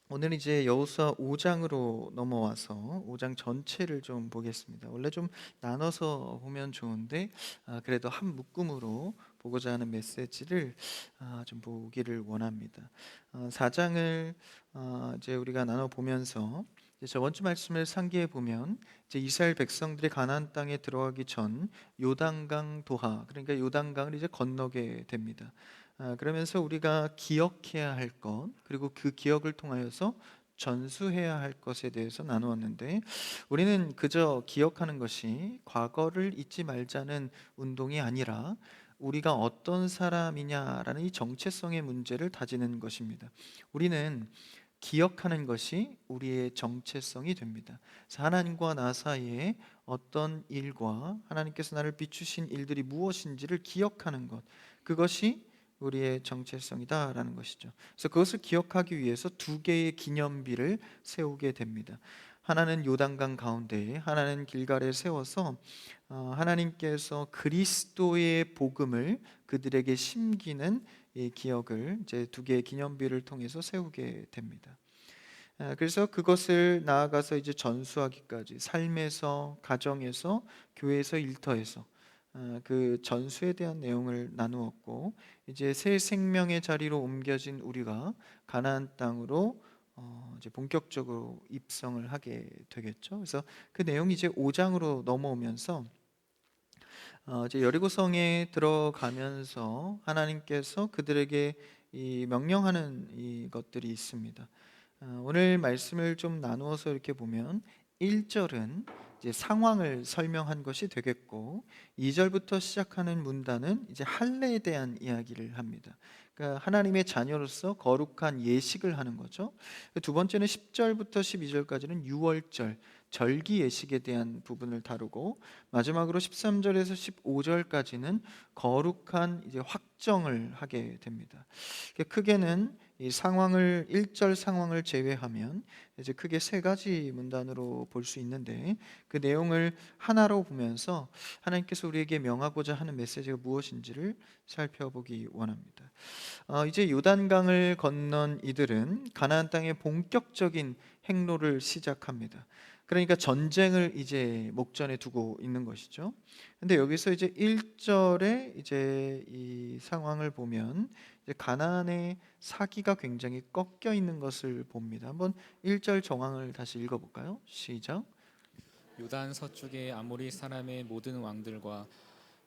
오늘 이제 여호수아 5장으로 넘어와서 5장 전체를 좀 보겠습니다. 원래 좀 나눠서 보면 좋은데 그래도 한 묶음으로 보고자 하는 메시지를 좀 보기를 원합니다. 4장을 이제 우리가 나눠 보면서 저번 주 말씀을 상기해 보면 이제 이스라엘 백성들이 가나안 땅에 들어가기 전 요단강 도하, 그러니까 요단강을 이제 건너게 됩니다. 그러면서 우리가 기억해야 할 것, 그리고 그 기억을 통하여서 전수해야 할 것에 대해서 나누었는데, 우리는 그저 기억하는 것이 과거를 잊지 말자는 운동이 아니라 우리가 어떤 사람이냐라는 이 정체성의 문제를 다지는 것입니다. 우리는 기억하는 것이 우리의 정체성이 됩니다. 그래서 하나님과 나 사이에 어떤 일과 하나님께서 나를 비추신 일들이 무엇인지를 기억하는 것, 그것이 우리의 정체성이다라는 것이죠. 그래서 그것을 기억하기 위해서 두 개의 기념비를 세우게 됩니다. 하나는 요단강 가운데에, 하나는 길갈에 세워서 하나님께서 그리스도의 복음을 그들에게 심기는 이 기억을 이제 두 개의 기념비를 통해서 세우게 됩니다. 그래서 그것을 나아가서 이제 전수하기까지 삶에서, 가정에서, 교회에서, 일터에서 그 전수에 대한 내용을 나누었고, 이제 새 생명의 자리로 옮겨진 우리가 가나안 땅으로 이제 본격적으로 입성을 하게 되겠죠. 그래서 그 내용이 이제 5장으로 넘어오면서 이제 여리고성에 들어가면서 하나님께서 그들에게 이 명령하는 이 것들이 있습니다. 오늘 말씀을 좀 나누어서 이렇게 보면 1절은 이제 상황을 설명한 것이 되겠고, 2절부터 시작하는 문단은 이제 할례에 대한 이야기를 합니다. 그러니까 하나님의 자녀로서 거룩한 예식을 하는 거죠. 두 번째는 10절부터 12절까지는 유월절 절기 예식에 대한 부분을 다루고, 마지막으로 13절에서 15절까지는 거룩한 이제 확정을 하게 됩니다. 크게는 이 상황을 1절 상황을 제외하면 이제 크게 세 가지 문단으로 볼 수 있는데, 그 내용을 하나로 보면서 하나님께서 우리에게 명하고자 하는 메시지가 무엇인지를 살펴보기 원합니다. 이제 요단강을 건넌 이들은 가나안 땅의 본격적인 행로를 시작합니다. 그러니까 전쟁을 이제 목전에 두고 있는 것이죠. 근데 여기서 이제 1절에 이제 이 상황을 보면 이제 가나안의 사기가 굉장히 꺾여 있는 것을 봅니다. 한번 1절 정황을 다시 읽어 볼까요? 시작. 요단 서쪽의 아모리 사람의 모든 왕들과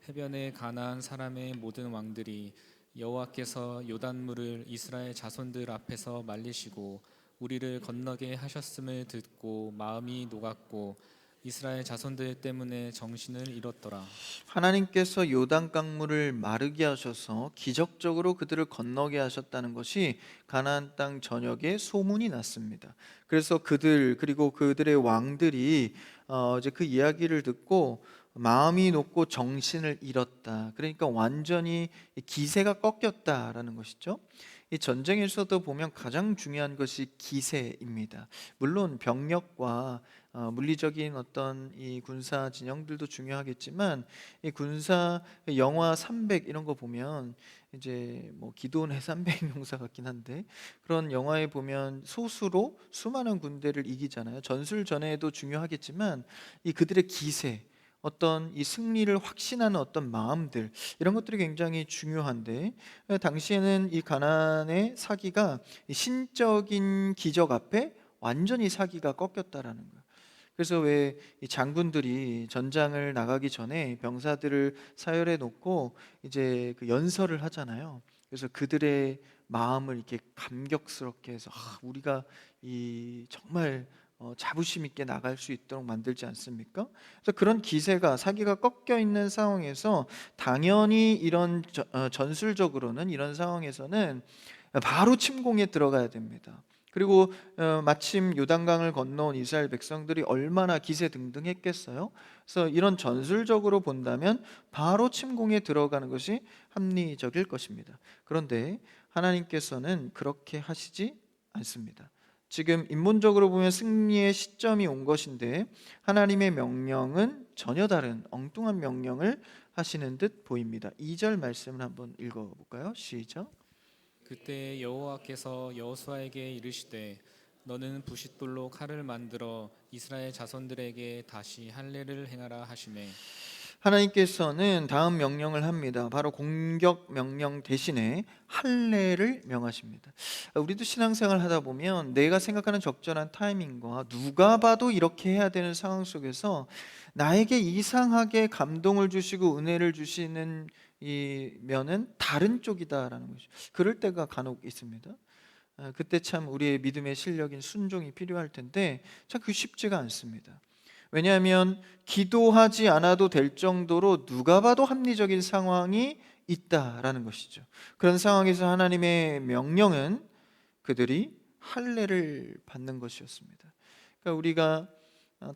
해변의 가나안 사람의 모든 왕들이 여호와께서 요단물을 이스라엘 자손들 앞에서 말리시고 우리를 건너게 하셨음을 듣고 마음이 녹았고 이스라엘 자손들 때문에 정신을 잃었더라. 하나님께서 요단 강물을 마르게 하셔서 기적적으로 그들을 건너게 하셨다는 것이 가나안 땅 전역에 소문이 났습니다. 그래서 그들 그리고 그들의 왕들이 이제 그 이야기를 듣고 마음이 높고 정신을 잃었다. 그러니까 완전히 기세가 꺾였다라는 것이죠. 이 전쟁에서도 보면 가장 중요한 것이 기세입니다. 물론 병력과 물리적인 어떤 이 군사 진영들도 중요하겠지만, 이 군사 영화 300 이런 거 보면 이제 뭐 기도원의 300 용사 같긴 한데, 그런 영화에 보면 소수로 수많은 군대를 이기잖아요. 전술 전에도 중요하겠지만 이 그들의 기세, 어떤 이 승리를 확신하는 어떤 마음들, 이런 것들이 굉장히 중요한데, 당시에는 이 가나안의 사기가 이 신적인 기적 앞에 완전히 사기가 꺾였다라는 거예요. 그래서 왜 이 장군들이 전장을 나가기 전에 병사들을 사열해 놓고 이제 그 연설을 하잖아요. 그래서 그들의 마음을 이렇게 감격스럽게 해서 우리가 이 정말 자부심 있게 나갈 수 있도록 만들지 않습니까? 그래서 그런 기세가 사기가 꺾여 있는 상황에서 당연히 이런 전술적으로는 이런 상황에서는 바로 침공에 들어가야 됩니다. 그리고 마침 요단강을 건너온 이스라엘 백성들이 얼마나 기세등등했겠어요. 그래서 이런 전술적으로 본다면 바로 침공에 들어가는 것이 합리적일 것입니다. 그런데 하나님께서는 그렇게 하시지 않습니다. 지금 인문적으로 보면 승리의 시점이 온 것인데, 하나님의 명령은 전혀 다른 엉뚱한 명령을 하시는 듯 보입니다. 2절 말씀을 한번 읽어볼까요? 시작. 그때 여호와께서 여호수아에게 이르시되 너는 부싯돌로 칼을 만들어 이스라엘 자손들에게 다시 할례를 행하라 하시매. 하나님께서는 다음 명령을 합니다. 바로 공격 명령 대신에 할례를 명하십니다. 우리도 신앙생활 하다 보면 내가 생각하는 적절한 타이밍과 누가 봐도 이렇게 해야 되는 상황 속에서 나에게 이상하게 감동을 주시고 은혜를 주시는 이 면은 다른 쪽이다라는 것이죠. 그럴 때가 간혹 있습니다. 그때 참 우리의 믿음의 실력인 순종이 필요할 텐데 참 그 쉽지가 않습니다. 왜냐하면 기도하지 않아도 될 정도로 누가 봐도 합리적인 상황이 있다라는 것이죠. 그런 상황에서 하나님의 명령은 그들이 할례를 받는 것이었습니다. 그러니까 우리가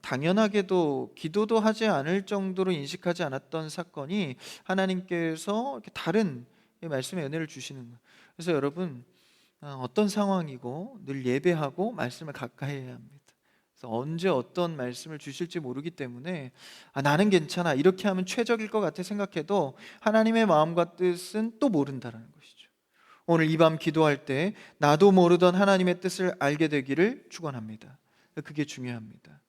당연하게도 기도도 하지 않을 정도로 인식하지 않았던 사건이 하나님께서 이렇게 다른 말씀의 은혜를 주시는 거예요. 그래서 여러분, 어떤 상황이고 늘 예배하고 말씀을 가까이 해야 합니다. 그래서 언제 어떤 말씀을 주실지 모르기 때문에 나는 괜찮아 이렇게 하면 최적일 것 같아 생각해도 하나님의 마음과 뜻은 또 모른다라는 것이죠. 오늘 이 밤 기도할 때 나도 모르던 하나님의 뜻을 알게 되기를 축원합니다. 그게 중요합니다.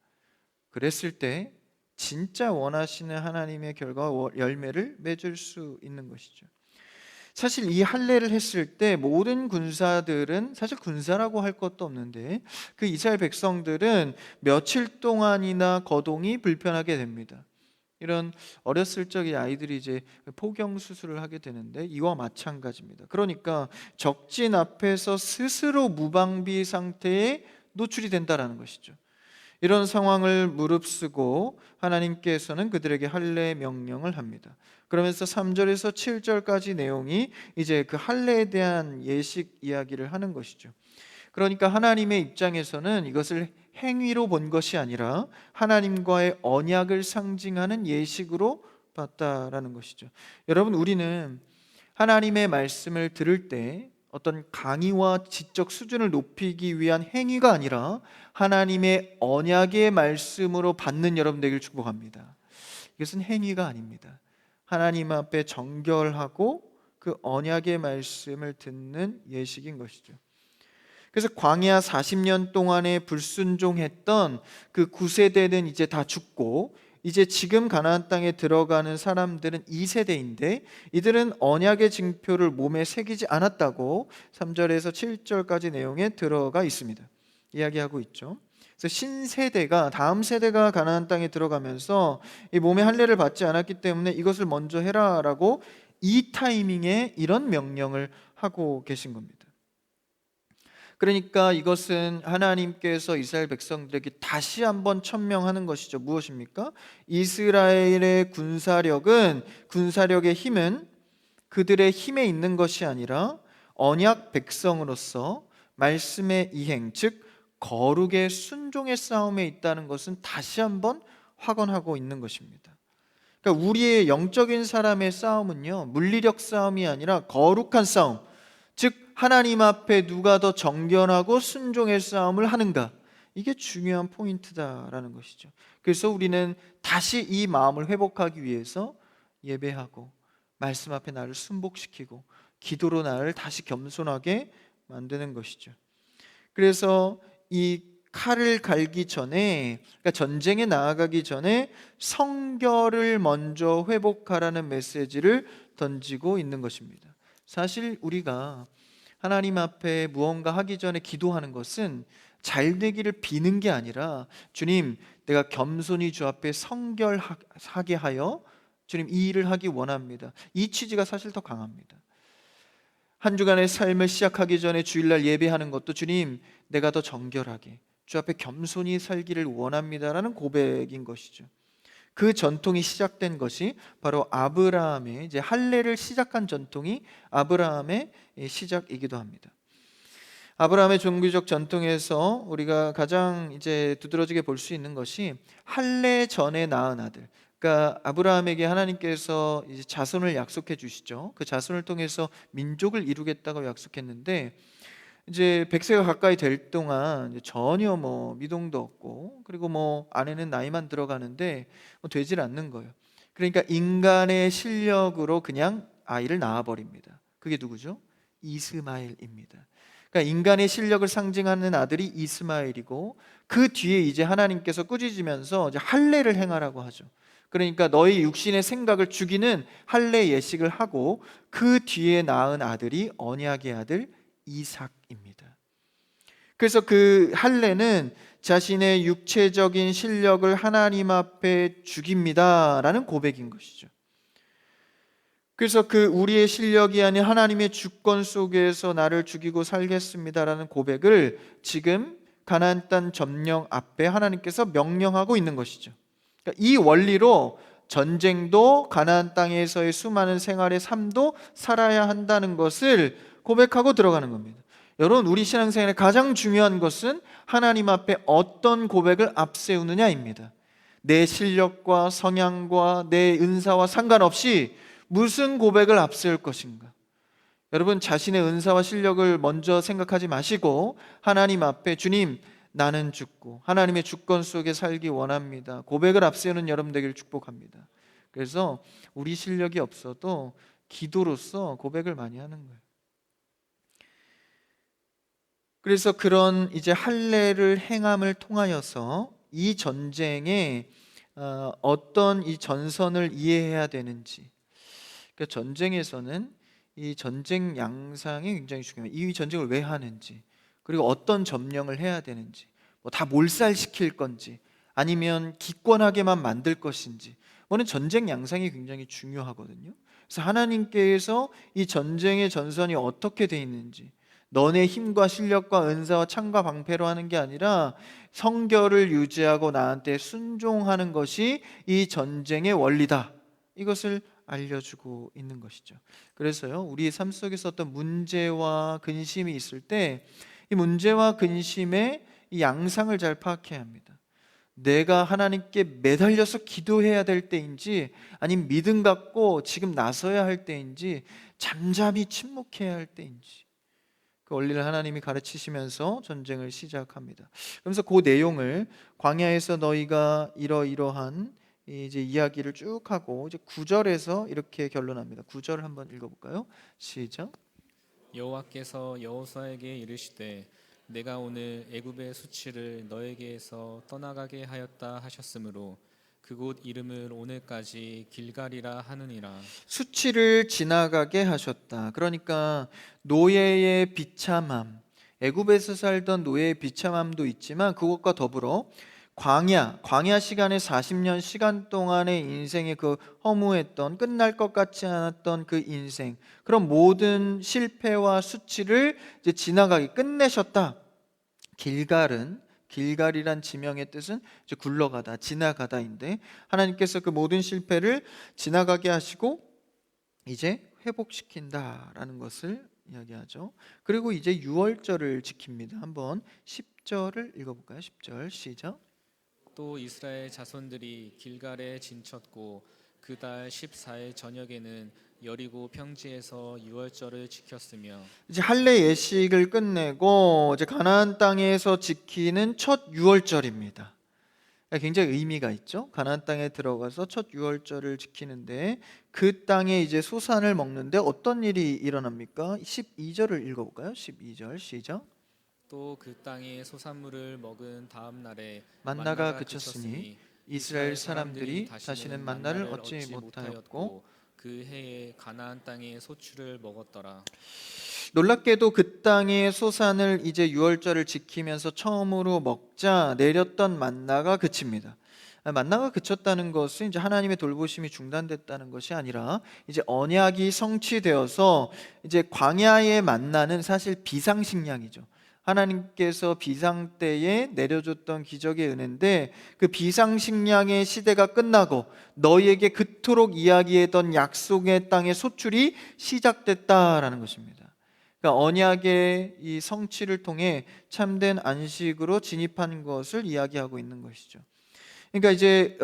그랬을 때 진짜 원하시는 하나님의 결과와 열매를 맺을 수 있는 것이죠. 사실 이 할례를 했을 때 모든 군사들은 사실 군사라고 할 것도 없는데 그 이스라엘 백성들은 며칠 동안이나 거동이 불편하게 됩니다. 이런 어렸을 적에 아이들이 이제 포경 수술을 하게 되는데 이와 마찬가지입니다. 그러니까 적진 앞에서 스스로 무방비 상태에 노출이 된다라는 것이죠. 이런 상황을 무릅쓰고 하나님께서는 그들에게 할례 명령을 합니다. 그러면서 3절에서 7절까지 내용이 이제 그 할례에 대한 예식 이야기를 하는 것이죠. 그러니까 하나님의 입장에서는 이것을 행위로 본 것이 아니라 하나님과의 언약을 상징하는 예식으로 봤다라는 것이죠. 여러분, 우리는 하나님의 말씀을 들을 때 어떤 강의와 지적 수준을 높이기 위한 행위가 아니라 하나님의 언약의 말씀으로 받는 여러분 되길 축복합니다. 이것은 행위가 아닙니다. 하나님 앞에 정결하고 그 언약의 말씀을 듣는 예식인 것이죠. 그래서 광야 40년 동안에 불순종했던 그 9세대는 이제 다 죽고 이제 지금 가나안 땅에 들어가는 사람들은 2세대인데 이들은 언약의 징표를 몸에 새기지 않았다고 3절에서 7절까지 내용에 들어가 있습니다. 이야기하고 있죠. 그래서 신세대가 다음 세대가 가나안 땅에 들어가면서 이 몸에 할례를 받지 않았기 때문에 이것을 먼저 해라라고 이 타이밍에 이런 명령을 하고 계신 겁니다. 그러니까 이것은 하나님께서 이스라엘 백성들에게 다시 한번 천명하는 것이죠. 무엇입니까? 이스라엘의 군사력의 힘은 그들의 힘에 있는 것이 아니라 언약 백성으로서 말씀의 이행, 즉 거룩의 순종의 싸움에 있다는 것은 다시 한번 확언하고 있는 것입니다. 그러니까 우리의 영적인 사람의 싸움은요, 물리력 싸움이 아니라 거룩한 싸움, 즉 하나님 앞에 누가 더 정결하고 순종의 싸움을 하는가, 이게 중요한 포인트다라는 것이죠. 그래서 우리는 다시 이 마음을 회복하기 위해서 예배하고 말씀 앞에 나를 순복시키고 기도로 나를 다시 겸손하게 만드는 것이죠. 그래서 이 칼을 갈기 전에, 그러니까 전쟁에 나아가기 전에 성결을 먼저 회복하라는 메시지를 던지고 있는 것입니다. 사실 우리가 하나님 앞에 무언가 하기 전에 기도하는 것은 잘 되기를 비는 게 아니라 주님, 내가 겸손히 주 앞에 성결하게 하여 주님 이 일을 하기 원합니다. 이 취지가 사실 더 강합니다. 한 주간의 삶을 시작하기 전에 주일날 예배하는 것도 주님, 내가 더 정결하게 주 앞에 겸손히 살기를 원합니다라는 고백인 것이죠. 그 전통이 시작된 것이 바로 아브라함의 이제 할례를 시작한 전통이 아브라함의 시작이기도 합니다. 아브라함의 종교적 전통에서 우리가 가장 이제 두드러지게 볼 수 있는 것이 할례 전에 낳은 아들. 그러니까 아브라함에게 하나님께서 이제 자손을 약속해 주시죠. 그 자손을 통해서 민족을 이루겠다고 약속했는데 이제 100세가 가까이 될 동안 이제 전혀 뭐 미동도 없고 그리고 뭐 아내는 나이만 들어가는데 뭐 되질 않는 거예요. 그러니까 인간의 실력으로 그냥 아이를 낳아 버립니다. 그게 누구죠? 이스마엘입니다. 그러니까 인간의 실력을 상징하는 아들이 이스마엘이고, 그 뒤에 이제 하나님께서 꾸짖으면서 이제 할례를 행하라고 하죠. 그러니까 너희 육신의 생각을 죽이는 할례 예식을 하고, 그 뒤에 낳은 아들이 언약의 아들 이삭입니다. 그래서 그 할례는 자신의 육체적인 실력을 하나님 앞에 죽입니다라는 고백인 것이죠. 그래서 그 우리의 실력이 아닌 하나님의 주권 속에서 나를 죽이고 살겠습니다라는 고백을 지금 가나안 땅 점령 앞에 하나님께서 명령하고 있는 것이죠. 그러니까 이 원리로 전쟁도 가나안 땅에서의 수많은 생활의 삶도 살아야 한다는 것을 고백하고 들어가는 겁니다. 여러분, 우리 신앙생활의 가장 중요한 것은 하나님 앞에 어떤 고백을 앞세우느냐입니다. 내 실력과 성향과 내 은사와 상관없이 무슨 고백을 앞세울 것인가. 여러분, 자신의 은사와 실력을 먼저 생각하지 마시고 하나님 앞에 주님, 나는 죽고 하나님의 주권 속에 살기 원합니다, 고백을 앞세우는 여러분 되기를 축복합니다. 그래서 우리 실력이 없어도 기도로서 고백을 많이 하는 거예요. 그래서 그런 이제 할례를 행함을 통하여서 이 전쟁에 어떤 이 전선을 이해해야 되는지, 그러니까 전쟁에서는 이 전쟁 양상이 굉장히 중요해요. 이 전쟁을 왜 하는지, 그리고 어떤 점령을 해야 되는지, 뭐 다 몰살시킬 건지 아니면 기권하게만 만들 것인지, 뭐는 전쟁 양상이 굉장히 중요하거든요. 그래서 하나님께서 이 전쟁의 전선이 어떻게 돼 있는지, 너네 힘과 실력과 은사와 창과 방패로 하는 게 아니라 성결을 유지하고 나한테 순종하는 것이 이 전쟁의 원리다, 이것을 알려주고 있는 것이죠. 그래서요, 우리의 삶 속에서 어떤 문제와 근심이 있을 때 이 문제와 근심의 이 양상을 잘 파악해야 합니다. 내가 하나님께 매달려서 기도해야 될 때인지, 아니면 믿음 갖고 지금 나서야 할 때인지, 잠잠히 침묵해야 할 때인지, 그 원리를 하나님이 가르치시면서 전쟁을 시작합니다. 그러면서 그 내용을 광야에서 너희가 이러이러한 이제 이야기를 쭉 하고 이제 9절에서 이렇게 결론합니다. 9절을 한번 읽어볼까요? 시작. 여호와께서 여호수아에게 이르시되 내가 오늘 애굽의 수치를 너에게서 떠나가게 하였다 하셨으므로 그곳 이름을 오늘까지 길갈이라 하느니라. 수치를 지나가게 하셨다. 그러니까 노예의 비참함, 애굽에서 살던 노예의 비참함도 있지만 그것과 더불어 광야 시간의 40년 시간 동안의 인생의 그 허무했던, 끝날 것 같지 않았던 그 인생, 그런 모든 실패와 수치를 이제 지나가게 끝내셨다. 길갈이란 지명의 뜻은 이제 굴러가다, 지나가다인데, 하나님께서 그 모든 실패를 지나가게 하시고 이제 회복시킨다라는 것을 이야기하죠. 그리고 이제 유월절을 지킵니다. 한번 10절을 읽어볼까요? 10절 시작. 또 이스라엘 자손들이 길갈에 진쳤고 그 달 14일 저녁에는 여리고 평지에서 유월절을 지켰으며. 이제 할례 예식을 끝내고 이제 가나안 땅에서 지키는 첫 유월절입니다. 굉장히 의미가 있죠. 가나안 땅에 들어가서 첫 유월절을 지키는데 그 땅에 이제 소산을 먹는데 어떤 일이 일어납니까? 12절을 읽어볼까요? 12절 시작. 또 그 땅의 소산물을 먹은 다음 날에 만나가 그쳤으니 이스라엘 사람들이 다시는 만나를 얻지 못하였고 그 해에 가나안 땅의 소출을 먹었더라. 놀랍게도 그 땅의 소산을 이제 유월절을 지키면서 처음으로 먹자 내렸던 만나가 그칩니다. 만나가 그쳤다는 것은 이제 하나님의 돌보심이 중단됐다는 것이 아니라 이제 언약이 성취되어서 이제 광야의 만나는 사실 비상식량이죠. 하나님께서 비상 때에 내려줬던 기적의 은혜인데, 그 비상식량의 시대가 끝나고 너희에게 그토록 이야기했던 약속의 땅의 소출이 시작됐다라는 것입니다. 그러니까 언약의 이 성취를 통해 참된 안식으로 진입한 것을 이야기하고 있는 것이죠. 그러니까 이제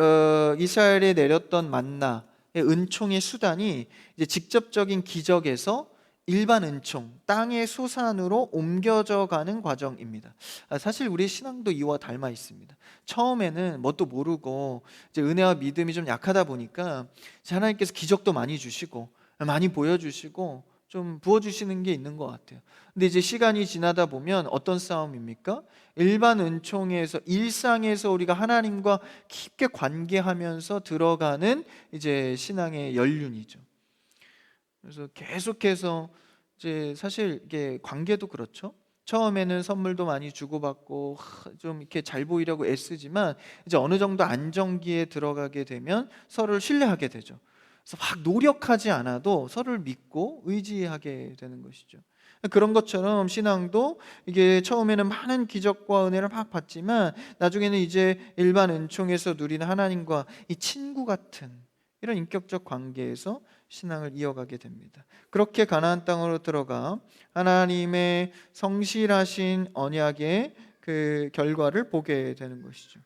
이스라엘에 내렸던 만나의 은총의 수단이 이제 직접적인 기적에서 일반 은총, 땅의 소산으로 옮겨져 가는 과정입니다. 사실 우리 신앙도 이와 닮아 있습니다. 처음에는 뭣도 모르고 이제 은혜와 믿음이 좀 약하다 보니까 하나님께서 기적도 많이 주시고 많이 보여주시고 좀 부어주시는 게 있는 것 같아요. 근데 이제 시간이 지나다 보면 어떤 싸움입니까? 일반 은총에서, 일상에서 우리가 하나님과 깊게 관계하면서 들어가는 이제 신앙의 연륜이죠. 그래서 계속해서 이제 사실 이게 관계도 그렇죠. 처음에는 선물도 많이 주고받고 좀 이렇게 잘 보이려고 애쓰지만 이제 어느 정도 안정기에 들어가게 되면 서로를 신뢰하게 되죠. 그래서 막 노력하지 않아도 서로를 믿고 의지하게 되는 것이죠. 그런 것처럼 신앙도 이게 처음에는 많은 기적과 은혜를 막 받지만 나중에는 이제 일반 은총에서 누리는 하나님과 이 친구 같은 이런 인격적 관계에서 신앙을 이어가게 됩니다. 그렇게 가나안 땅으로 들어가 하나님의 성실하신 언약의 그 결과를 보게 되는 것이죠.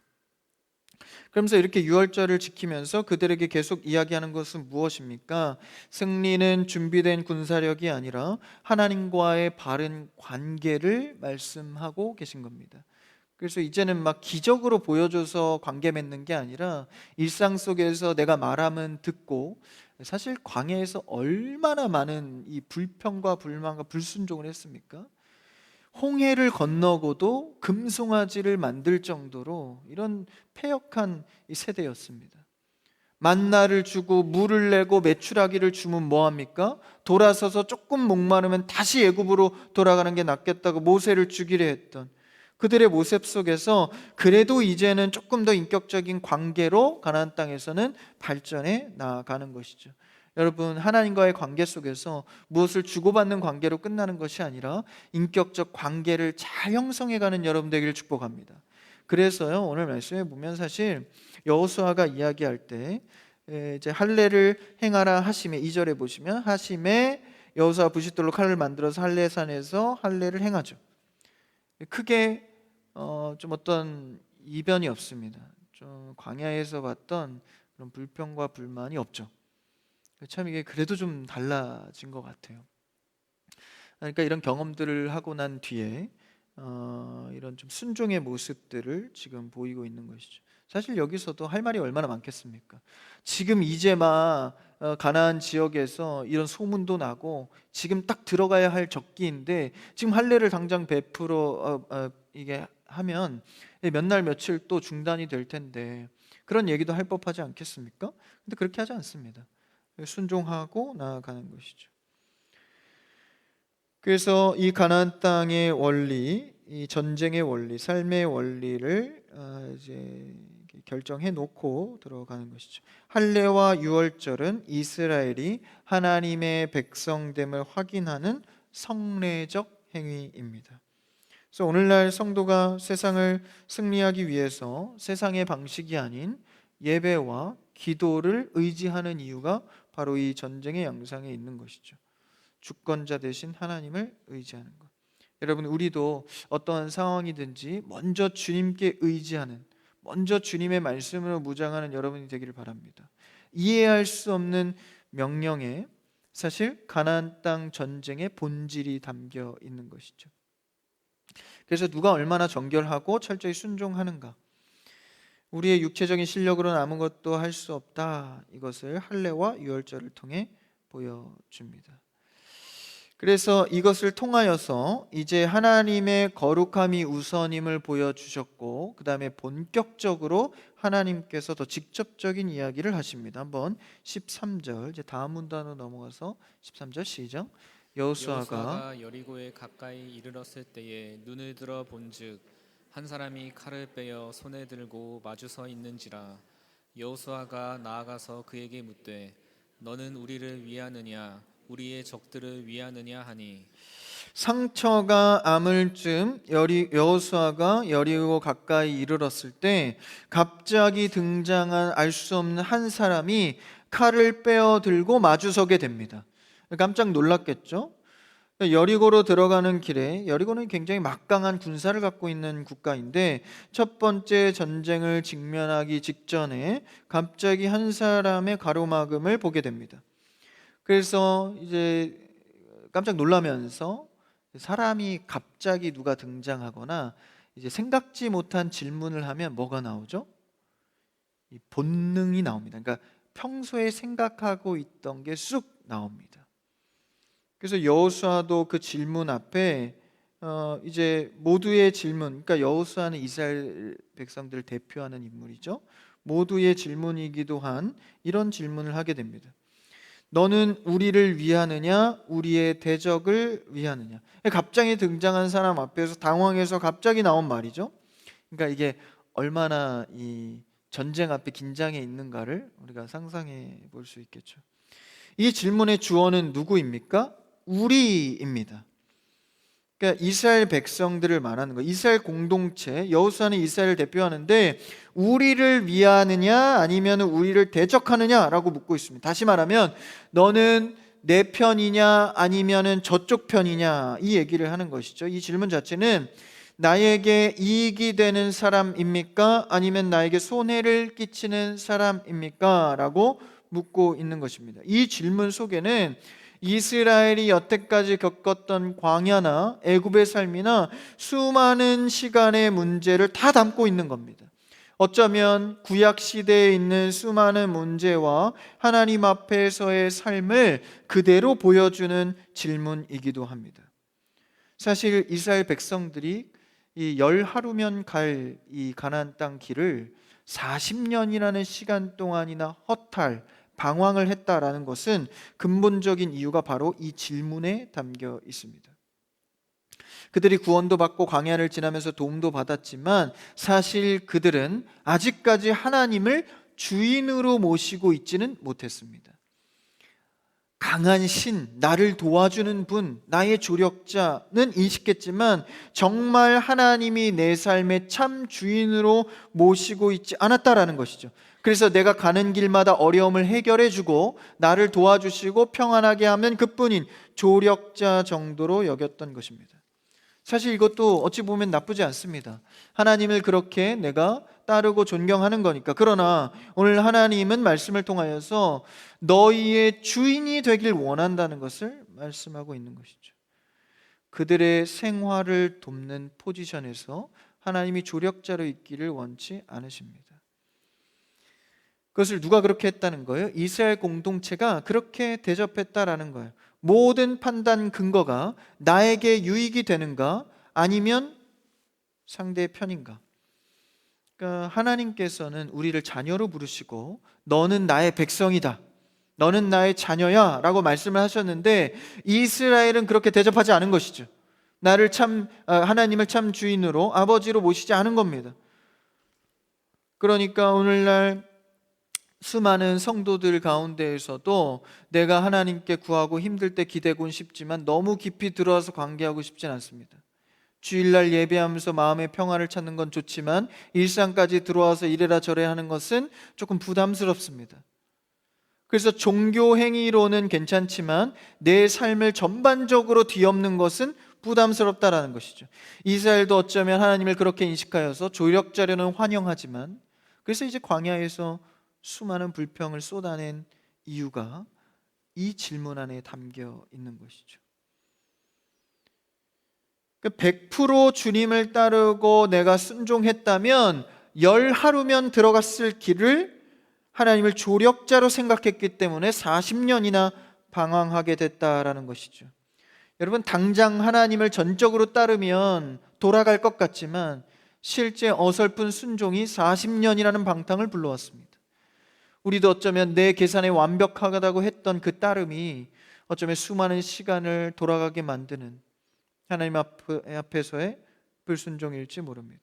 그러면서 이렇게 유월절을 지키면서 그들에게 계속 이야기하는 것은 무엇입니까? 승리는 준비된 군사력이 아니라 하나님과의 바른 관계를 말씀하고 계신 겁니다. 그래서 이제는 막 기적으로 보여줘서 관계 맺는 게 아니라 일상 속에서 내가 말하면 듣고, 사실 광야에서 얼마나 많은 이 불평과 불만과 불순종을 했습니까? 홍해를 건너고도 금송아지를 만들 정도로 이런 패역한 이 세대였습니다. 만나를 주고 물을 내고 메추라기를 주면 뭐합니까? 돌아서서 조금 목마르면 다시 애굽으로 돌아가는 게 낫겠다고 모세를 죽이려 했던 그들의 모습 속에서 그래도 이제는 조금 더 인격적인 관계로 가나안 땅에서는 발전해 나아가는 것이죠. 여러분, 하나님과의 관계 속에서 무엇을 주고받는 관계로 끝나는 것이 아니라 인격적 관계를 잘 형성해가는 여러분 되기를 축복합니다. 그래서요, 오늘 말씀에 보면 사실 여호수아가 이야기할 때 이제 할례를 행하라 하심에, 2절에 보시면 하심에 여호수아 부싯돌로 칼을 만들어서 할례산에서 할례를 행하죠. 크게 좀 어떤 이변이 없습니다. 좀 광야에서 봤던 그런 불평과 불만이 없죠. 참 이게 그래도 좀 달라진 것 같아요. 그러니까 이런 경험들을 하고 난 뒤에 이런 좀 순종의 모습들을 지금 보이고 있는 것이죠. 사실 여기서도 할 말이 얼마나 많겠습니까? 지금 이제 막 가나안 지역에서 이런 소문도 나고 지금 딱 들어가야 할 적기인데 지금 할례를 당장 베풀어 이게 하면 몇 날 며칠 또 중단이 될 텐데 그런 얘기도 할 법하지 않겠습니까? 근데 그렇게 하지 않습니다. 순종하고 나아가는 것이죠. 그래서 이 가나안 땅의 원리, 이 전쟁의 원리, 삶의 원리를 이제 결정해 놓고 들어가는 것이죠. 할례와 유월절은 이스라엘이 하나님의 백성됨을 확인하는 성례적 행위입니다. 그래서 오늘날 성도가 세상을 승리하기 위해서 세상의 방식이 아닌 예배와 기도를 의지하는 이유가 바로 이 전쟁의 양상에 있는 것이죠. 주권자 되신 하나님을 의지하는 것. 여러분, 우리도 어떠한 상황이든지 먼저 주님께 의지하는, 먼저 주님의 말씀으로 무장하는 여러분이 되기를 바랍니다. 이해할 수 없는 명령에 사실 가나안 땅 전쟁의 본질이 담겨 있는 것이죠. 그래서 누가 얼마나 정결하고 철저히 순종하는가, 우리의 육체적인 실력으로는 아무것도 할 수 없다, 이것을 할례와 유월절을 통해 보여줍니다. 그래서 이것을 통하여서 이제 하나님의 거룩함이 우선임을 보여주셨고, 그 다음에 본격적으로 하나님께서 더 직접적인 이야기를 하십니다. 한번 13절, 이제 다음 문단으로 넘어가서 13절 시작. 여호수아가 여리고에 가까이 이르렀을 때에 눈을 들어 본즉 한 사람이 칼을 빼어 손에 들고 마주 서 있는지라. 여호수아가 나아가서 그에게 묻되 너는 우리를 위하느냐 우리의 적들을 위하느냐 하니, 상처가 아물 쯤 여호수아가 여리고 가까이 이르렀을 때 갑자기 등장한 알 수 없는 한 사람이 칼을 빼어 들고 마주서게 됩니다. 깜짝 놀랐겠죠? 여리고로 들어가는 길에, 여리고는 굉장히 막강한 군사를 갖고 있는 국가인데 첫 번째 전쟁을 직면하기 직전에 갑자기 한 사람의 가로막음을 보게 됩니다. 그래서 이제 깜짝 놀라면서 사람이 갑자기 누가 등장하거나 이제 생각지 못한 질문을 하면 뭐가 나오죠? 이 본능이 나옵니다. 그러니까 평소에 생각하고 있던 게 쑥 나옵니다. 그래서 여호수아도 그 질문 앞에 이제 모두의 질문, 그러니까 여호수아는 이스라엘 백성들을 대표하는 인물이죠. 모두의 질문이기도 한 이런 질문을 하게 됩니다. 너는 우리를 위하느냐 우리의 대적을 위하느냐. 갑자기 등장한 사람 앞에서 당황해서 갑자기 나온 말이죠. 그러니까 이게 얼마나 이 전쟁 앞에 긴장해 있는가를 우리가 상상해 볼 수 있겠죠. 이 질문의 주어는 누구입니까? 우리입니다. 그러니까 이스라엘 백성들을 말하는 거예요. 이스라엘 공동체, 여호수아는 이스라엘을 대표하는데 우리를 위하느냐 아니면 우리를 대적하느냐라고 묻고 있습니다. 다시 말하면 너는 내 편이냐 아니면은 저쪽 편이냐 이 얘기를 하는 것이죠. 이 질문 자체는 나에게 이익이 되는 사람입니까? 아니면 나에게 손해를 끼치는 사람입니까? 라고 묻고 있는 것입니다. 이 질문 속에는 이스라엘이 여태까지 겪었던 광야나 애굽의 삶이나 수많은 시간의 문제를 다 담고 있는 겁니다. 어쩌면 구약 시대에 있는 수많은 문제와 하나님 앞에서의 삶을 그대로 보여주는 질문이기도 합니다. 사실 이스라엘 백성들이 이 열 하루면 갈 이 가나안 땅 길을 40년이라는 시간 동안이나 허탈 방황을 했다라는 것은 근본적인 이유가 바로 이 질문에 담겨 있습니다. 그들이 구원도 받고 광야를 지나면서 도움도 받았지만 사실 그들은 아직까지 하나님을 주인으로 모시고 있지는 못했습니다. 강한 신, 나를 도와주는 분, 나의 조력자는 인식했지만 정말 하나님이 내 삶의 참 주인으로 모시고 있지 않았다라는 것이죠. 그래서 내가 가는 길마다 어려움을 해결해 주고 나를 도와주시고 평안하게 하면 그뿐인 조력자 정도로 여겼던 것입니다. 사실 이것도 어찌 보면 나쁘지 않습니다. 하나님을 그렇게 내가 따르고 존경하는 거니까. 그러나 오늘 하나님은 말씀을 통하여서 너희의 주인이 되길 원한다는 것을 말씀하고 있는 것이죠. 그들의 생활을 돕는 포지션에서 하나님이 조력자로 있기를 원치 않으십니다. 그것을 누가 그렇게 했다는 거예요? 이스라엘 공동체가 그렇게 대접했다라는 거예요. 모든 판단 근거가 나에게 유익이 되는가 아니면 상대의 편인가. 그러니까 하나님께서는 우리를 자녀로 부르시고 너는 나의 백성이다, 너는 나의 자녀야 라고 말씀을 하셨는데 이스라엘은 그렇게 대접하지 않은 것이죠. 나를 하나님을 참 주인으로 아버지로 모시지 않은 겁니다. 그러니까 오늘날 수많은 성도들 가운데에서도 내가 하나님께 구하고 힘들 때 기대곤 싶지만 너무 깊이 들어와서 관계하고 싶진 않습니다. 주일날 예배하면서 마음의 평화를 찾는 건 좋지만 일상까지 들어와서 이래라 저래라 하는 것은 조금 부담스럽습니다. 그래서 종교 행위로는 괜찮지만 내 삶을 전반적으로 뒤엎는 것은 부담스럽다라는 것이죠. 이스라엘도 어쩌면 하나님을 그렇게 인식하여서 조력자료는 환영하지만 그래서 이제 광야에서 수많은 불평을 쏟아낸 이유가 이 질문 안에 담겨 있는 것이죠. 100% 주님을 따르고 내가 순종했다면 열 하루면 들어갔을 길을 하나님을 조력자로 생각했기 때문에 40년이나 방황하게 됐다라는 것이죠. 여러분, 당장 하나님을 전적으로 따르면 돌아갈 것 같지만 실제 어설픈 순종이 40년이라는 방탕을 불러왔습니다. 우리도 어쩌면 내 계산에 완벽하다고 했던 그 따름이 어쩌면 수많은 시간을 돌아가게 만드는 하나님 앞에서의 불순종일지 모릅니다.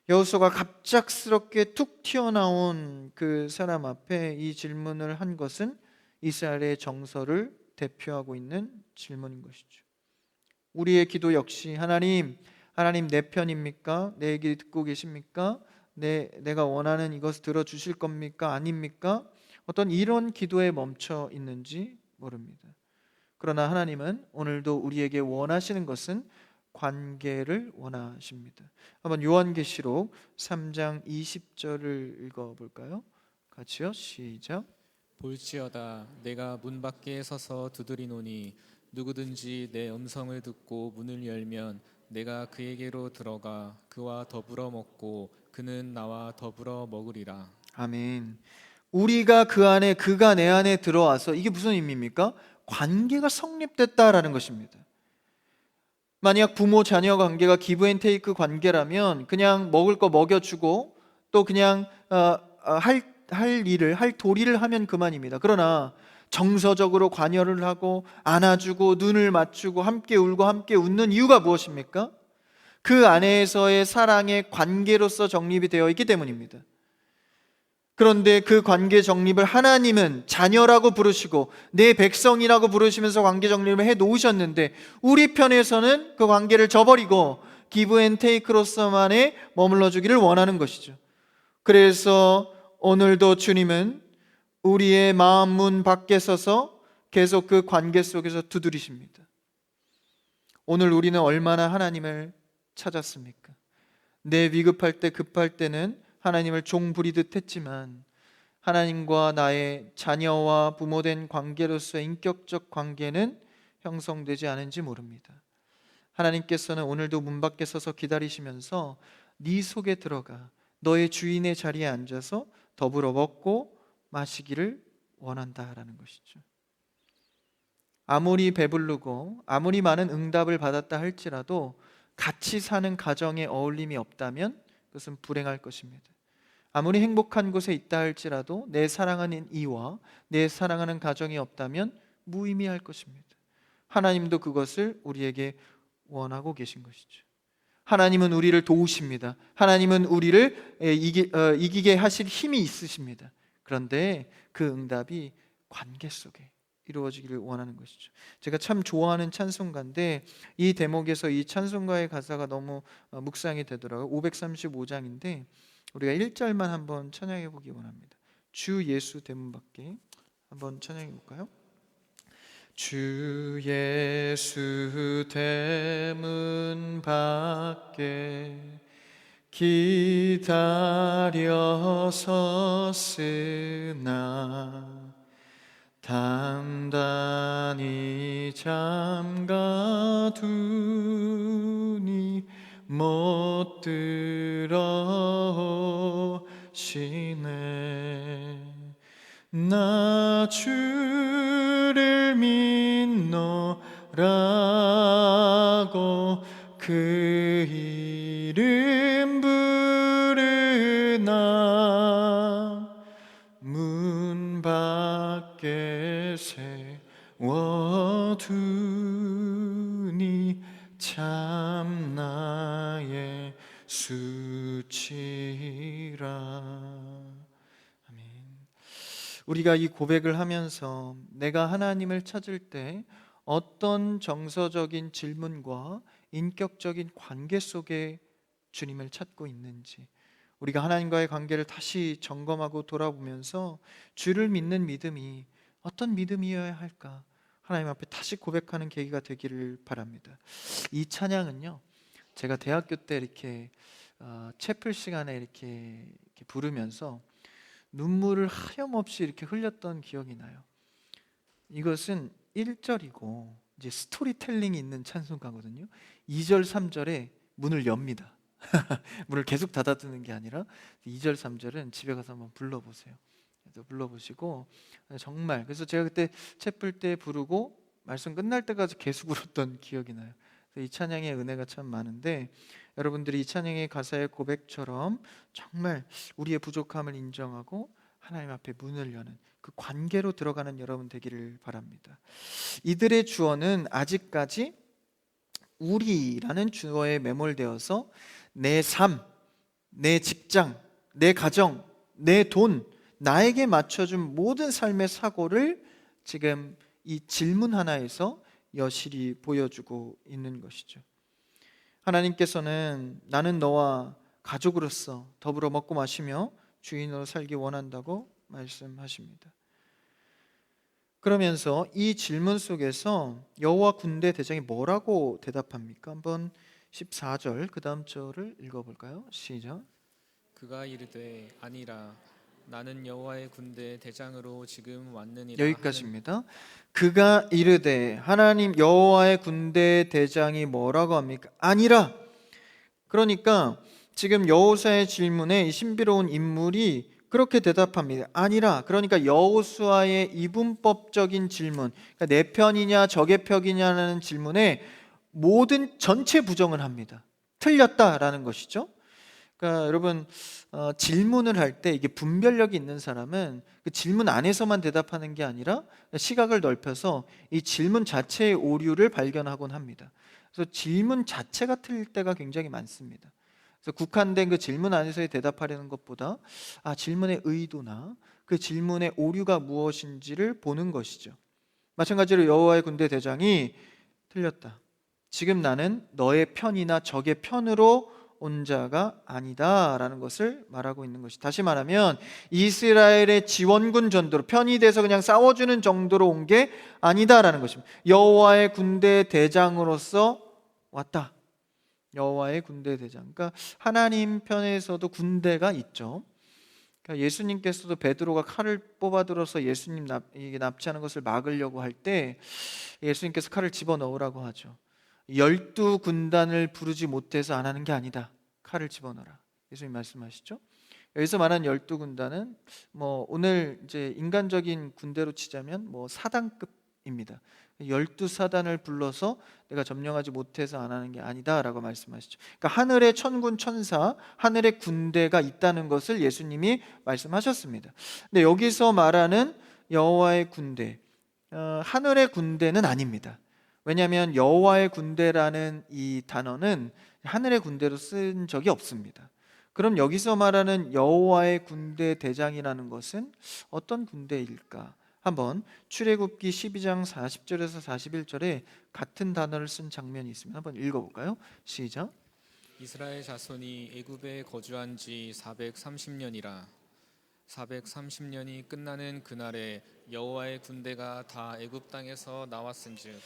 여호수아가 갑작스럽게 툭 튀어나온 그 사람 앞에 이 질문을 한 것은 이스라엘의 정서를 대표하고 있는 질문인 것이죠. 우리의 기도 역시 하나님 내 편입니까? 내 얘기 듣고 계십니까? 내가 원하는 이것을 들어주실 겁니까? 아닙니까? 어떤 이런 기도에 멈춰 있는지 모릅니다. 그러나 하나님은 오늘도 우리에게 원하시는 것은 관계를 원하십니다. 한번 요한계시록 3장 20절을 읽어볼까요? 같이요, 시작. 볼지어다 내가 문 밖에 서서 두드리노니 누구든지 내 음성을 듣고 문을 열면 내가 그에게로 들어가 그와 더불어 먹고 그는 나와 더불어 먹으리라. 아멘. 우리가 그 안에, 그가 내 안에 들어와서, 이게 무슨 의미입니까? 관계가 성립됐다라는 것입니다. 만약 부모 자녀 관계가 기브앤테이크 관계라면 그냥 먹을 거 먹여주고 또 그냥 할 일을 할 도리를 하면 그만입니다. 그러나 정서적으로 관여를 하고 안아주고 눈을 맞추고 함께 울고 함께 웃는 이유가 무엇입니까? 그 안에서의 사랑의 관계로서 정립이 되어 있기 때문입니다. 그런데 그 관계 정립을 하나님은 자녀라고 부르시고 내 백성이라고 부르시면서 관계 정립을 해 놓으셨는데 우리 편에서는 그 관계를 저버리고 기브 앤 테이크로서만에 머물러 주기를 원하는 것이죠. 그래서 오늘도 주님은 우리의 마음 문 밖에 서서 계속 그 관계 속에서 두드리십니다. 오늘 우리는 얼마나 하나님을 찾았습니까? 내 위급할 때 급할 때는 하나님을 종 부리듯 했지만 하나님과 나의 자녀와 부모된 관계로서의 인격적 관계는 형성되지 않은지 모릅니다. 하나님께서는 오늘도 문 밖에 서서 기다리시면서 네 속에 들어가 너의 주인의 자리에 앉아서 더불어 먹고 마시기를 원한다라는 것이죠. 아무리 배부르고 아무리 많은 응답을 받았다 할지라도 같이 사는 가정에 어울림이 없다면 그것은 불행할 것입니다. 아무리 행복한 곳에 있다 할지라도 내 사랑하는 이와 내 사랑하는 가정이 없다면 무의미할 것입니다. 하나님도 그것을 우리에게 원하고 계신 것이죠. 하나님은 우리를 도우십니다. 하나님은 우리를 이기게 하실 힘이 있으십니다. 그런데 그 응답이 관계 속에 이루어지기를 원하는 것이죠. 제가 참 좋아하는 찬송가인데 이 대목에서 이 찬송가의 가사가 너무 묵상이 되더라고요. 535장인데 우리가 1절만 한번 찬양해 보기 원합니다. 주 예수 대문 밖에 한번 찬양해 볼까요? 주 예수 대문 밖에 기다려 섰으나 단단히 잠가두니 못 들어오시네. 나 주를 믿노라고 그 이름 부르나 문 밖에 세워두니 참 나의 수치라. 우리가 이 고백을 하면서 내가 하나님을 찾을 때 어떤 정서적인 질문과 인격적인 관계 속에 주님을 찾고 있는지 우리가 하나님과의 관계를 다시 점검하고 돌아보면서 주를 믿는 믿음이 어떤 믿음이어야 할까 하나님 앞에 다시 고백하는 계기가 되기를 바랍니다. 이 찬양은요, 제가 대학교 때 이렇게 채플 시간에 이렇게 부르면서 눈물을 하염없이 이렇게 흘렸던 기억이 나요. 이것은 1절이고 이제 스토리텔링이 있는 찬송가거든요. 2절, 3절에 문을 엽니다. 문을 계속 닫아두는 게 아니라 2절, 3절은 집에 가서 한번 불러보세요. 그래서 불러보시고 정말 그래서 제가 그때 채플 때 부르고 말씀 끝날 때까지 계속 울었던 기억이 나요. 이 찬양의 은혜가 참 많은데 여러분들이 이 찬양의 가사의 고백처럼 정말 우리의 부족함을 인정하고 하나님 앞에 문을 여는 그 관계로 들어가는 여러분 되기를 바랍니다. 이들의 주어는 아직까지 우리라는 주어에 매몰되어서 내 삶, 내 직장, 내 가정, 내 돈, 나에게 맞춰준 모든 삶의 사고를 지금 이 질문 하나에서 여실히 보여주고 있는 것이죠. 하나님께서는 나는 너와 가족으로서 더불어 먹고 마시며 주인으로 살기 원한다고 말씀하십니다. 그러면서 이 질문 속에서 여호와 군대 대장이 뭐라고 대답합니까? 한번 14절 그 다음 절을 읽어볼까요? 시작. 그가 이르되 아니라 나는 여호와의 군대 대장으로 지금 왔느니라. 여기까지입니다. 그가 이르되 하나님 여호와의 군대 대장이 뭐라고 합니까? 아니라. 그러니까 지금 여호사의 질문에 이 신비로운 인물이 그렇게 대답합니다. 아니라, 그러니까 여호수아의 이분법적인 질문, 그러니까 내 편이냐 적의 편이냐는 질문에 모든 전체 부정을 합니다. 틀렸다라는 것이죠. 그러니까 여러분, 질문을 할 때 이게 분별력이 있는 사람은 그 질문 안에서만 대답하는 게 아니라 시각을 넓혀서 이 질문 자체의 오류를 발견하곤 합니다. 그래서 질문 자체가 틀릴 때가 굉장히 많습니다. 그래서 국한된 그 질문 안에서의 대답하려는 것보다 질문의 의도나 그 질문의 오류가 무엇인지를 보는 것이죠. 마찬가지로 여호와의 군대 대장이 틀렸다. 지금 나는 너의 편이나 적의 편으로 온 자가 아니다라는 것을 말하고 있는 것이, 다시 말하면 이스라엘의 지원군 전도로 편이 돼서 그냥 싸워주는 정도로 온 게 아니다라는 것입니다. 여호와의 군대 대장으로서 왔다. 여호와의 군대 대장, 그러니까 하나님 편에서도 군대가 있죠. 그러니까 예수님께서도 베드로가 칼을 뽑아 들어서 예수님 납치하는 것을 막으려고 할 때 예수님께서 칼을 집어넣으라고 하죠. 12군단을 부르지 못해서 안 하는 게 아니다. 칼을 집어넣어라. 예수님 말씀하시죠. 여기서 말하는 12군단은 오늘 이제 인간적인 군대로 치자면 사단급입니다. 12사단을 불러서 내가 점령하지 못해서 안 하는 게 아니다라고 말씀하시죠. 그러니까 하늘의 천군 천사, 하늘의 군대가 있다는 것을 예수님이 말씀하셨습니다. 근데 여기서 말하는 여호와의 군대, 하늘의 군대는 아닙니다. 왜냐하면 여호와의 군대라는 이 단어는 하늘의 군대로 쓴 적이 없습니다. 그럼 여기서 말하는 여호와의 군대 대장이라는 것은 어떤 군대일까? 한번 출애굽기 12장 40절에서 41절에 같은 단어를 쓴 장면이 있습니다. 한번 읽어볼까요? 시작. 이스라엘 자손이 애굽에 거주한 지 430년이라 430년이 끝나는 그날에 여호와의 군대가 다 애굽 땅에서 나왔은즉.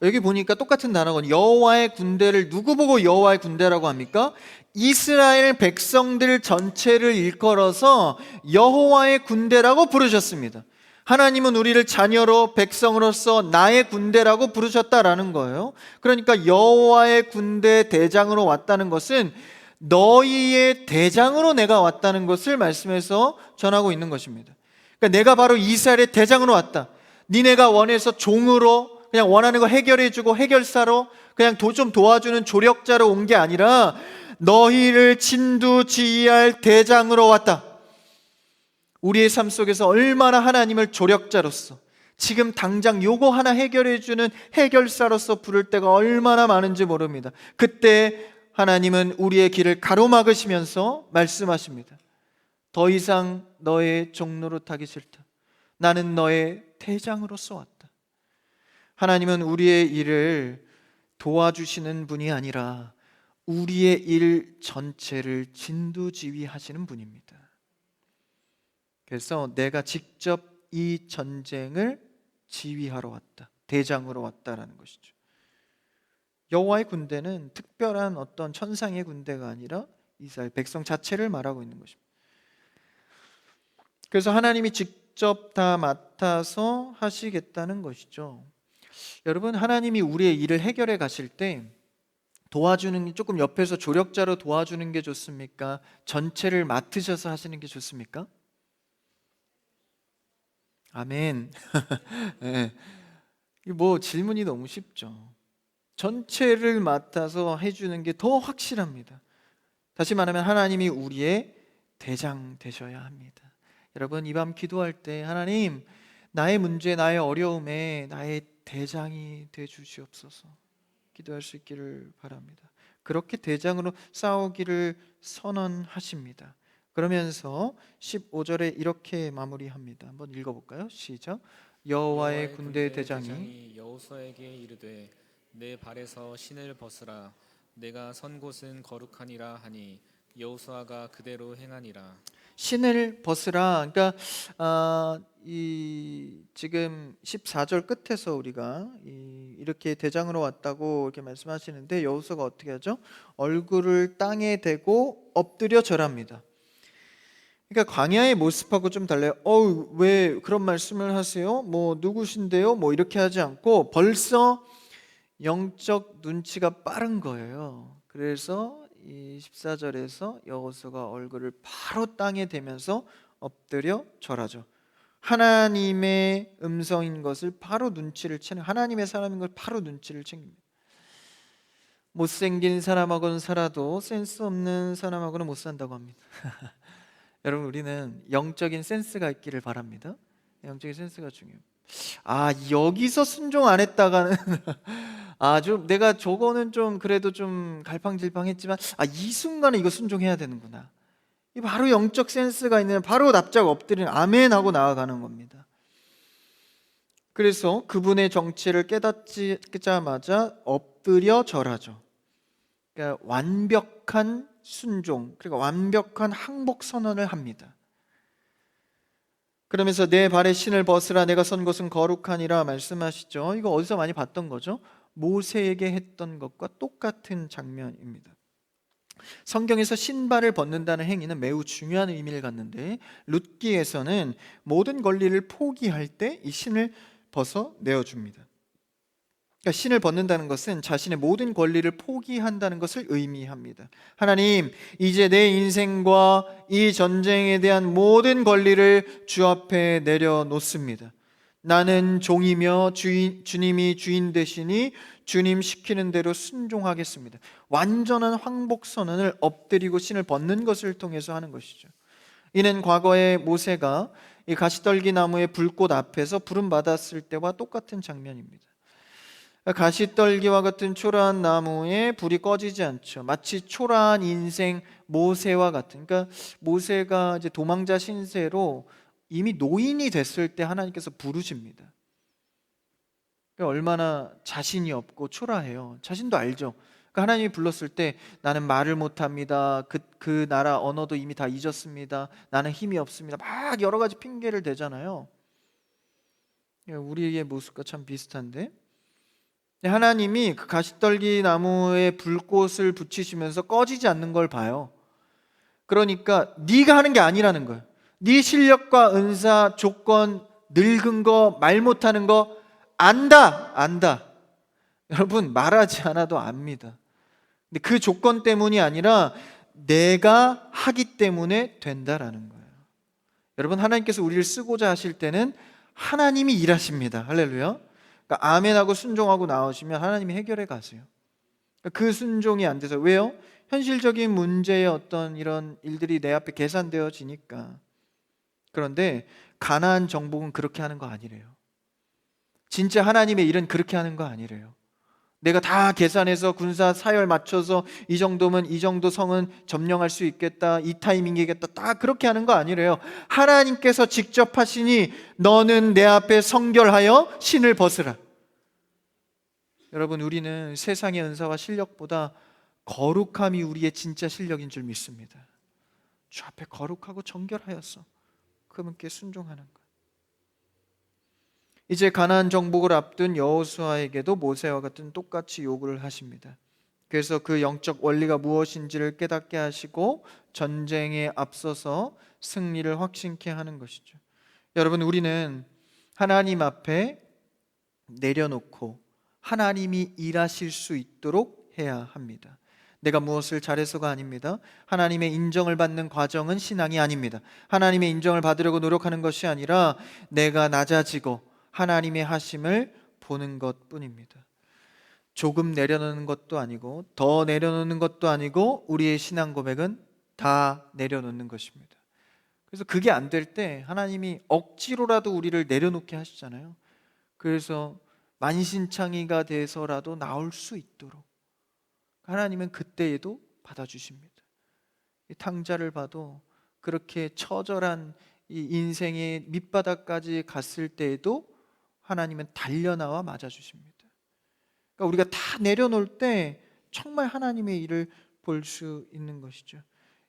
여기 보니까 똑같은 단어가, 여호와의 군대를 누구 보고 여호와의 군대라고 합니까? 이스라엘 백성들 전체를 일컬어서 여호와의 군대라고 부르셨습니다. 하나님은 우리를 자녀로 백성으로서 나의 군대라고 부르셨다라는 거예요. 그러니까 여호와의 군대 대장으로 왔다는 것은 너희의 대장으로 내가 왔다는 것을 말씀해서 전하고 있는 것입니다. 그러니까 내가 바로 이스라엘의 대장으로 왔다. 니네가 원해서 종으로 그냥 원하는 거 해결해주고 해결사로 그냥 좀 도와주는 조력자로 온 게 아니라 너희를 진두지휘할 대장으로 왔다. 우리의 삶 속에서 얼마나 하나님을 조력자로서, 지금 당장 요거 하나 해결해주는 해결사로서 부를 때가 얼마나 많은지 모릅니다. 그때 하나님은 우리의 길을 가로막으시면서 말씀하십니다. 더 이상 너의 종노릇하기 싫다. 나는 너의 대장으로서 왔다. 하나님은 우리의 일을 도와주시는 분이 아니라 우리의 일 전체를 진두지휘하시는 분입니다. 그래서 내가 직접 이 전쟁을 지휘하러 왔다. 대장으로 왔다라는 것이죠. 여호와의 군대는 특별한 어떤 천상의 군대가 아니라 이스라엘 백성 자체를 말하고 있는 것입니다. 그래서 하나님이 직접 다 맡아서 하시겠다는 것이죠. 여러분, 하나님이 우리의 일을 해결해 가실 때 도와주는 게, 조금 옆에서 조력자로 도와주는 게 좋습니까? 전체를 맡으셔서 하시는 게 좋습니까? 아멘. 네. 질문이 너무 쉽죠. 전체를 맡아서 해주는 게 더 확실합니다. 다시 말하면 하나님이 우리의 대장 되셔야 합니다. 여러분, 이 밤 기도할 때 하나님, 나의 문제, 나의 어려움에 나의 대장이 돼 주시옵소서 기도할 수 있기를 바랍니다. 그렇게 대장으로 싸우기를 선언하십니다. 그러면서 15절에 이렇게 마무리합니다. 한번 읽어볼까요? 시작. 여호와의 군대 대장이 여호수아에게 이르되 내 발에서 신을 벗으라. 내가 선 곳은 거룩하니라 하니 여호수아가 그대로 행하니라. 신을 벗으라. 그러니까 지금 14절 끝에서 우리가 이렇게 대장으로 왔다고 이렇게 말씀하시는데, 여호수아가 어떻게 하죠? 얼굴을 땅에 대고 엎드려 절합니다. 그러니까 광야의 모습하고 좀 달라요. 왜 그런 말씀을 하세요? 누구신데요? 이렇게 하지 않고 벌써 영적 눈치가 빠른 거예요. 그래서 이 14절에서 여호수아가 얼굴을 바로 땅에 대면서 엎드려 절하죠. 하나님의 음성인 것을 바로 눈치를 채는, 하나님의 사람인 걸 바로 눈치를 챙깁니다. 못생긴 사람하고는 살아도 센스 없는 사람하고는 못 산다고 합니다. 여러분, 우리는 영적인 센스가 있기를 바랍니다. 영적인 센스가 중요해요. 여기서 순종 안 했다가는 좀 내가 저거는 좀 그래도 좀 갈팡질팡했지만 이 순간에 이거 순종해야 되는구나. 이 바로 영적 센스가 있는, 바로 납작 엎드리는 아멘 하고 나아가는 겁니다. 그래서 그분의 정체를 깨닫자마자 엎드려 절하죠. 그러니까 완벽한 순종, 그리고 완벽한 항복 선언을 합니다. 그러면서 내 발에 신을 벗으라, 내가 선 곳은 거룩하니라 말씀하시죠. 이거 어디서 많이 봤던 거죠? 모세에게 했던 것과 똑같은 장면입니다. 성경에서 신발을 벗는다는 행위는 매우 중요한 의미를 갖는데, 룻기에서는 모든 권리를 포기할 때 이 신을 벗어 내어줍니다. 그러니까 신을 벗는다는 것은 자신의 모든 권리를 포기한다는 것을 의미합니다. 하나님, 이제 내 인생과 이 전쟁에 대한 모든 권리를 주 앞에 내려놓습니다. 나는 종이며 주님이 주인 되시니 주님 시키는 대로 순종하겠습니다. 완전한 황복 선언을 엎드리고 신을 벗는 것을 통해서 하는 것이죠. 이는 과거에 모세가 이 가시떨기 나무의 불꽃 앞에서 부름 받았을 때와 똑같은 장면입니다. 가시떨기와 같은 초라한 나무에 불이 꺼지지 않죠. 마치 초라한 인생 모세와 같은, 그러니까 모세가 이제 도망자 신세로 이미 노인이 됐을 때 하나님께서 부르십니다. 그러니까 얼마나 자신이 없고 초라해요. 자신도 알죠. 그러니까 하나님이 불렀을 때 나는 말을 못합니다. 그 나라 언어도 이미 다 잊었습니다. 나는 힘이 없습니다. 막 여러 가지 핑계를 대잖아요. 우리의 모습과 참 비슷한데, 하나님이 그 가시떨기 나무에 불꽃을 붙이시면서 꺼지지 않는 걸 봐요. 그러니까 네가 하는 게 아니라는 거예요. 네 실력과 은사, 조건, 늙은 거, 말 못하는 거 안다. 여러분, 말하지 않아도 압니다. 근데 그 조건 때문이 아니라 내가 하기 때문에 된다라는 거예요. 여러분, 하나님께서 우리를 쓰고자 하실 때는 하나님이 일하십니다. 할렐루야. 그러니까 아멘하고 순종하고 나오시면 하나님이 해결해 가세요. 그 순종이 안 돼서, 왜요? 현실적인 문제의 어떤 이런 일들이 내 앞에 계산되어지니까. 그런데 가나안 정복은 그렇게 하는 거 아니래요. 진짜 하나님의 일은 그렇게 하는 거 아니래요. 내가 다 계산해서 군사 사열 맞춰서 이 정도면 이 정도 성은 점령할 수 있겠다, 이 타이밍이겠다, 다 그렇게 하는 거 아니래요. 하나님께서 직접 하시니 너는 내 앞에 성결하여 신을 벗으라. 여러분, 우리는 세상의 은사와 실력보다 거룩함이 우리의 진짜 실력인 줄 믿습니다. 주 앞에 거룩하고 정결하여서 그분께 순종하는 것. 이제 가나안 정복을 앞둔 여호수아에게도 모세와 같은 똑같이 요구를 하십니다. 그래서 그 영적 원리가 무엇인지를 깨닫게 하시고 전쟁에 앞서서 승리를 확신케 하는 것이죠. 여러분, 우리는 하나님 앞에 내려놓고 하나님이 일하실 수 있도록 해야 합니다. 내가 무엇을 잘해서가 아닙니다. 하나님의 인정을 받는 과정은 신앙이 아닙니다. 하나님의 인정을 받으려고 노력하는 것이 아니라 내가 낮아지고 하나님의 하심을 보는 것뿐입니다. 조금 내려놓는 것도 아니고 더 내려놓는 것도 아니고 우리의 신앙 고백은 다 내려놓는 것입니다. 그래서 그게 안 될 때 하나님이 억지로라도 우리를 내려놓게 하시잖아요. 그래서 만신창이가 돼서라도 나올 수 있도록 하나님은 그때에도 받아주십니다. 이 탕자를 봐도 그렇게 처절한 이 인생의 밑바닥까지 갔을 때에도 하나님은 달려나와 맞아주십니다. 그러니까 우리가 다 내려놓을 때 정말 하나님의 일을 볼 수 있는 것이죠.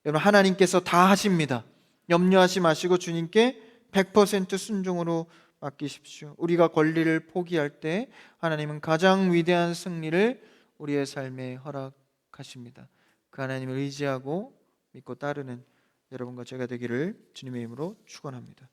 여러분, 하나님께서 다 하십니다. 염려하지 마시고 주님께 100% 순종으로 맡기십시오. 우리가 권리를 포기할 때 하나님은 가장 위대한 승리를 우리의 삶에 허락하십니다. 그 하나님을 의지하고 믿고 따르는 여러분과 제가 되기를 주님의 이름으로 축원합니다.